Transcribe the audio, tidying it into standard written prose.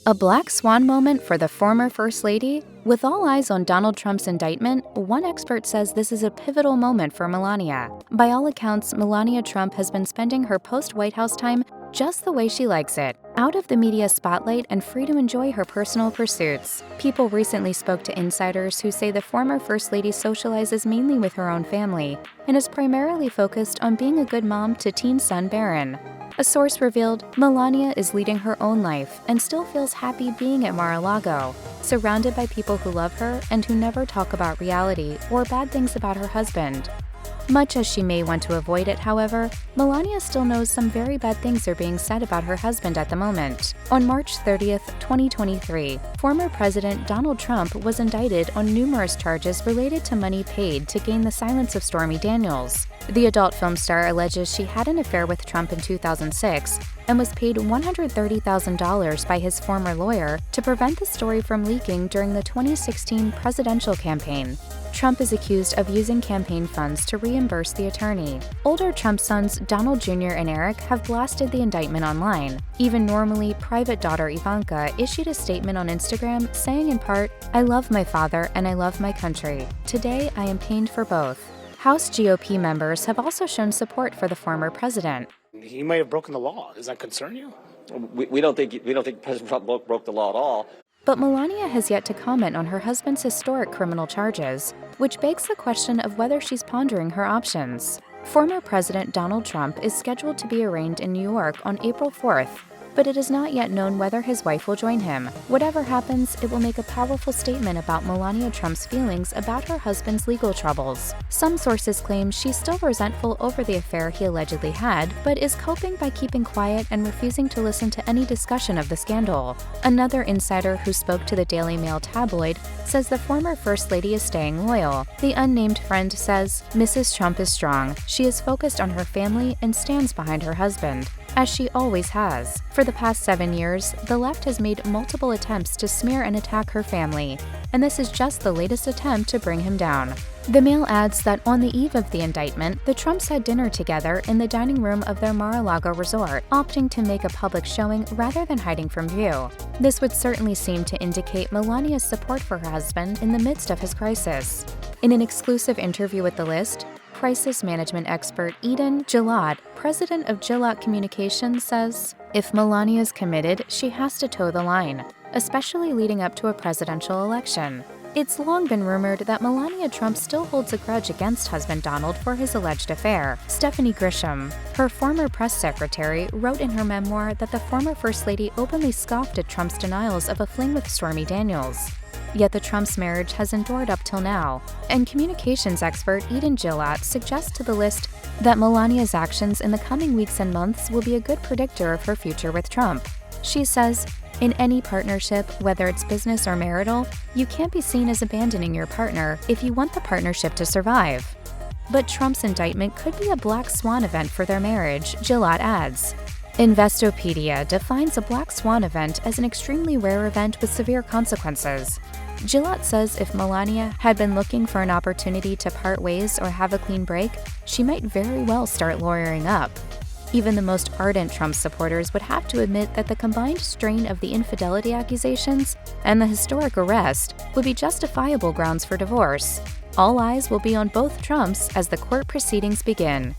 A black swan moment for the former First Lady? With all eyes on Donald Trump's indictment, one expert says this is a pivotal moment for Melania. By all accounts, Melania Trump has been spending her post-White House time just the way she likes it, out of the media spotlight and free to enjoy her personal pursuits. People recently spoke to insiders who say the former First Lady socializes mainly with her own family and is primarily focused on being a good mom to teen son Barron. A source revealed Melania is leading her own life and still feels happy being at Mar-a-Lago, surrounded by people who love her and who never talk about reality or bad things about her husband. Much as she may want to avoid it, however, Melania still knows some very bad things are being said about her husband at the moment. On March 30th, 2023, former President Donald Trump was indicted on numerous charges related to money paid to gain the silence of Stormy Daniels. The adult film star alleges she had an affair with Trump in 2006 and was paid $130,000 by his former lawyer to prevent the story from leaking during the 2016 presidential campaign. Trump is accused of using campaign funds to reimburse the attorney. Older Trump sons Donald Jr. and Eric have blasted the indictment online. Even normally private daughter Ivanka issued a statement on Instagram saying in part, "I love my father and I love my country. Today I am pained for both." House GOP members have also shown support for the former president. He may have broken the law. Does that concern you? We don't think President Trump broke the law at all. But Melania has yet to comment on her husband's historic criminal charges, which begs the question of whether she's pondering her options. Former President Donald Trump is scheduled to be arraigned in New York on April 4th, but it is not yet known whether his wife will join him. Whatever happens, it will make a powerful statement about Melania Trump's feelings about her husband's legal troubles. Some sources claim she's still resentful over the affair he allegedly had, but is coping by keeping quiet and refusing to listen to any discussion of the scandal. Another insider who spoke to the Daily Mail tabloid says the former First Lady is staying loyal. The unnamed friend says, "Mrs. Trump is strong. She is focused on her family and stands behind her husband, as she always has. For the past 7 years, the left has made multiple attempts to smear and attack her family, and this is just the latest attempt to bring him down." The Mail adds that on the eve of the indictment, the Trumps had dinner together in the dining room of their Mar-a-Lago resort, opting to make a public showing rather than hiding from view. This would certainly seem to indicate Melania's support for her husband in the midst of his crisis. In an exclusive interview with The List, crisis management expert Eden Gilad, president of Gilad Communications, says, "If Melania is committed, she has to toe the line, especially leading up to a presidential election." It's long been rumored that Melania Trump still holds a grudge against husband Donald for his alleged affair. Stephanie Grisham, her former press secretary, wrote in her memoir that the former First Lady openly scoffed at Trump's denials of a fling with Stormy Daniels. Yet the Trumps' marriage has endured up till now, and communications expert Eden Gilad suggests to The List that Melania's actions in the coming weeks and months will be a good predictor of her future with Trump. She says, "In any partnership, whether it's business or marital, you can't be seen as abandoning your partner if you want the partnership to survive." But Trump's indictment could be a black swan event for their marriage, Gilad adds. Investopedia defines a black swan event as an extremely rare event with severe consequences. Gilad says if Melania had been looking for an opportunity to part ways or have a clean break, she might very well start lawyering up. Even the most ardent Trump supporters would have to admit that the combined strain of the infidelity accusations and the historic arrest would be justifiable grounds for divorce. All eyes will be on both Trumps as the court proceedings begin.